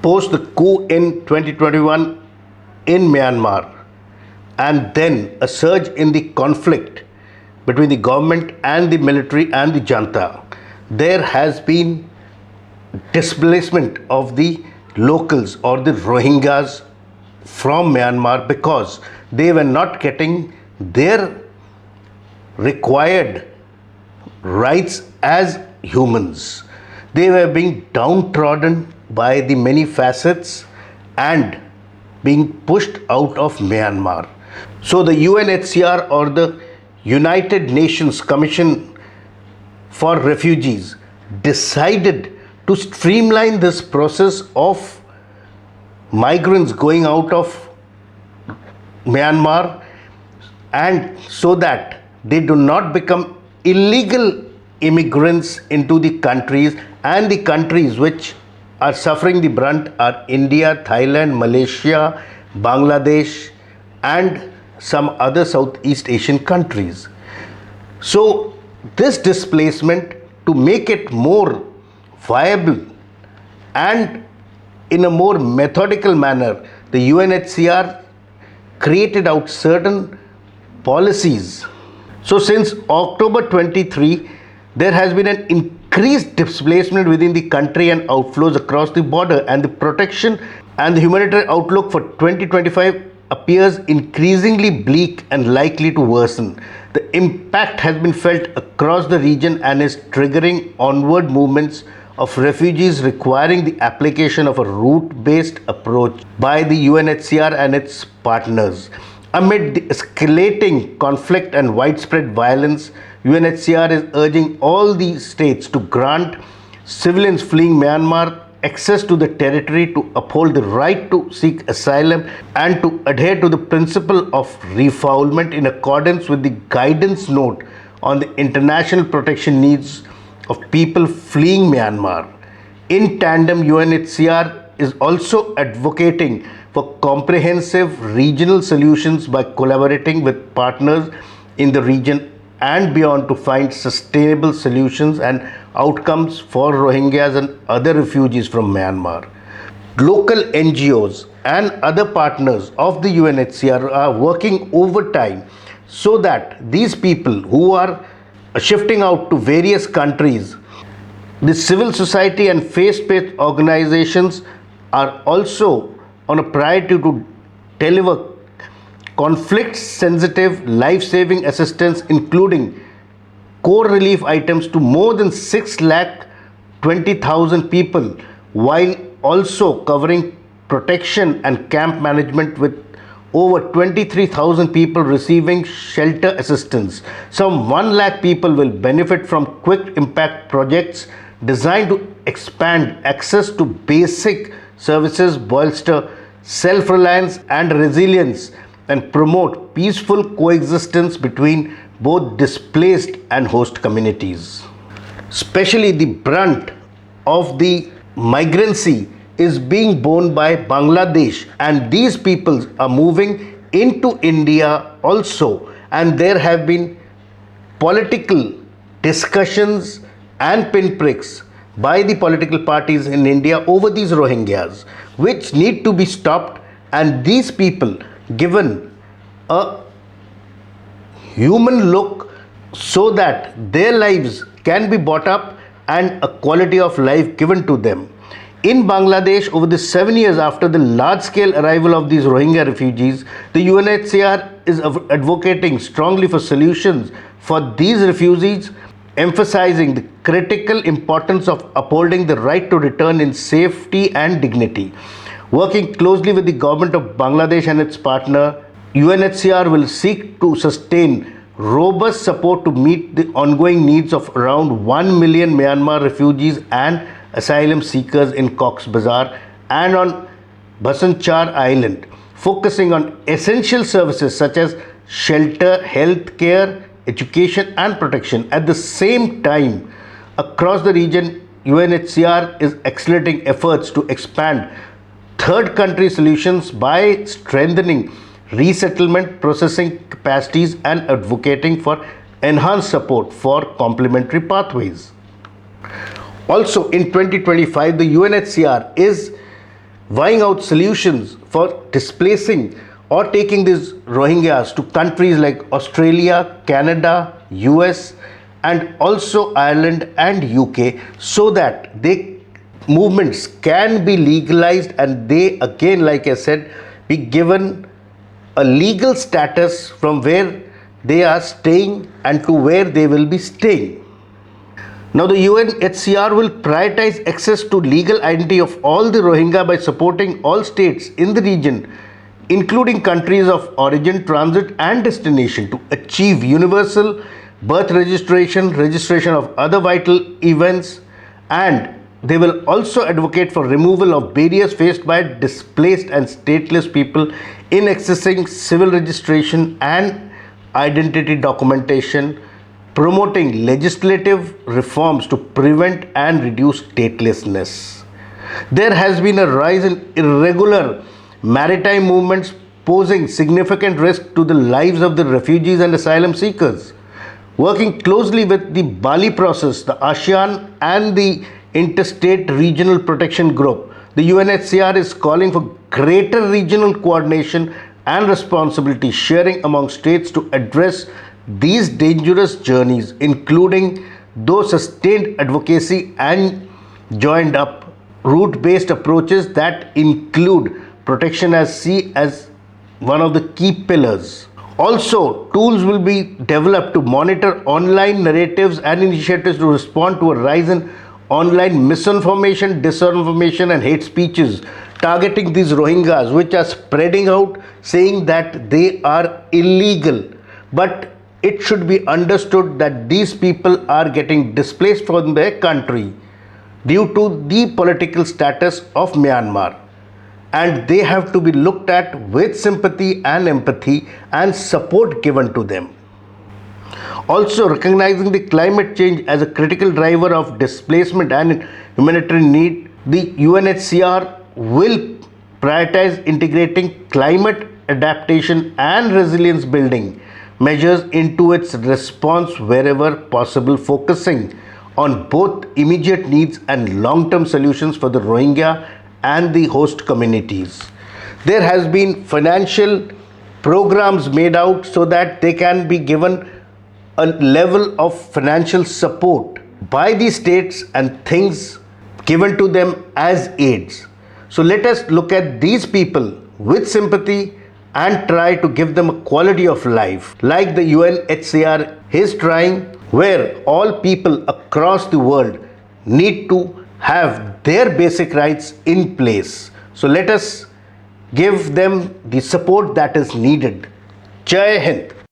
post the coup in 2021 in Myanmar, and then a surge in the conflict between the government and the military and the junta, there has been displacement of the locals or the Rohingyas from Myanmar because they were not getting their required rights as humans. They were being downtrodden by the many facets and being pushed out of Myanmar. So the UNHCR, or the United Nations Commission for Refugees, decided to streamline this process of migrants going out of Myanmar, and so that they do not become illegal immigrants into the countries, and the countries which are suffering the brunt are India, Thailand, Malaysia, Bangladesh and some other Southeast Asian countries. So this displacement, to make it more viable and in a more methodical manner, the UNHCR created out certain policies. So since October 23, there has been an increased displacement within the country and outflows across the border, and the protection and the humanitarian outlook for 2025 appears increasingly bleak and likely to worsen. The impact has been felt across the region and is triggering onward movements of refugees requiring the application of a route-based approach by the UNHCR and its partners. Amid the escalating conflict and widespread violence, UNHCR is urging all the states to grant civilians fleeing Myanmar access to the territory, to uphold the right to seek asylum, and to adhere to the principle of refoulement in accordance with the guidance note on the international protection needs of people fleeing Myanmar. In tandem, UNHCR is also advocating for comprehensive regional solutions by collaborating with partners in the region and beyond to find sustainable solutions and outcomes for Rohingyas and other refugees from Myanmar. Local NGOs and other partners of the UNHCR are working overtime so that these people who are shifting out to various countries, the civil society and faith-based organizations are also on a priority to deliver conflict-sensitive, life-saving assistance, including core relief items to more than 6,20,000 people, while also covering protection and camp management with over 23,000 people receiving shelter assistance. Some 1 lakh people will benefit from quick impact projects designed to expand access to basic services, bolster self-reliance and resilience, and promote peaceful coexistence between both displaced and host communities. Especially the brunt of the migrancy is being borne by Bangladesh, and these peoples are moving into India also, and there have been political discussions and pinpricks by the political parties in India over these Rohingyas, which need to be stopped, and these people given a human look so that their lives can be brought up and a quality of life given to them. In Bangladesh, over the 7 years after the large-scale arrival of these Rohingya refugees, the UNHCR is advocating strongly for solutions for these refugees, emphasizing the critical importance of upholding the right to return in safety and dignity. Working closely with the government of Bangladesh and its partner, UNHCR will seek to sustain robust support to meet the ongoing needs of around 1 million Myanmar refugees and asylum seekers in Cox's Bazar and on Bhasanchar Island, focusing on essential services such as shelter, health care, education and protection. At the same time, across the region, UNHCR is accelerating efforts to expand third country solutions by strengthening resettlement processing capacities and advocating for enhanced support for complementary pathways. Also in 2025, the UNHCR is vying out solutions for displacing or taking these Rohingyas to countries like Australia, Canada, US, and also Ireland and UK, so that they movements can be legalized and they, again, like I said, be given a legal status from where they are staying and to where they will be staying. Now, the UNHCR will prioritize access to legal identity of all the Rohingya by supporting all states in the region, including countries of origin, transit, and destination, to achieve universal birth registration, registration of other vital events, and they will also advocate for removal of barriers faced by displaced and stateless people in accessing civil registration and identity documentation, promoting legislative reforms to prevent and reduce statelessness. There has been a rise in irregular maritime movements posing significant risk to the lives of the refugees and asylum seekers. Working closely with the Bali process, the ASEAN, and the Interstate Regional Protection Group, the UNHCR is calling for greater regional coordination and responsibility sharing among states to address these dangerous journeys, including those sustained advocacy and joined up route-based approaches that include protection at sea as one of the key pillars. Also, tools will be developed to monitor online narratives and initiatives to respond to a rise in online misinformation, disinformation, and hate speeches targeting these Rohingyas, which are spreading out saying that they are illegal. But it should be understood that these people are getting displaced from their country due to the political status of Myanmar, and they have to be looked at with sympathy and empathy and support given to them. Also, recognizing the climate change as a critical driver of displacement and humanitarian need, the UNHCR will prioritize integrating climate adaptation and resilience building measures into its response wherever possible, focusing on both immediate needs and long-term solutions for the Rohingya and the host communities. There has been financial programs made out so that they can be given a level of financial support by the states and things given to them as aids. So let us look at these people with sympathy and try to give them a quality of life like the UNHCR is trying, where all people across the world need to have their basic rights in place. So let us give them the support that is needed. Jai Hind.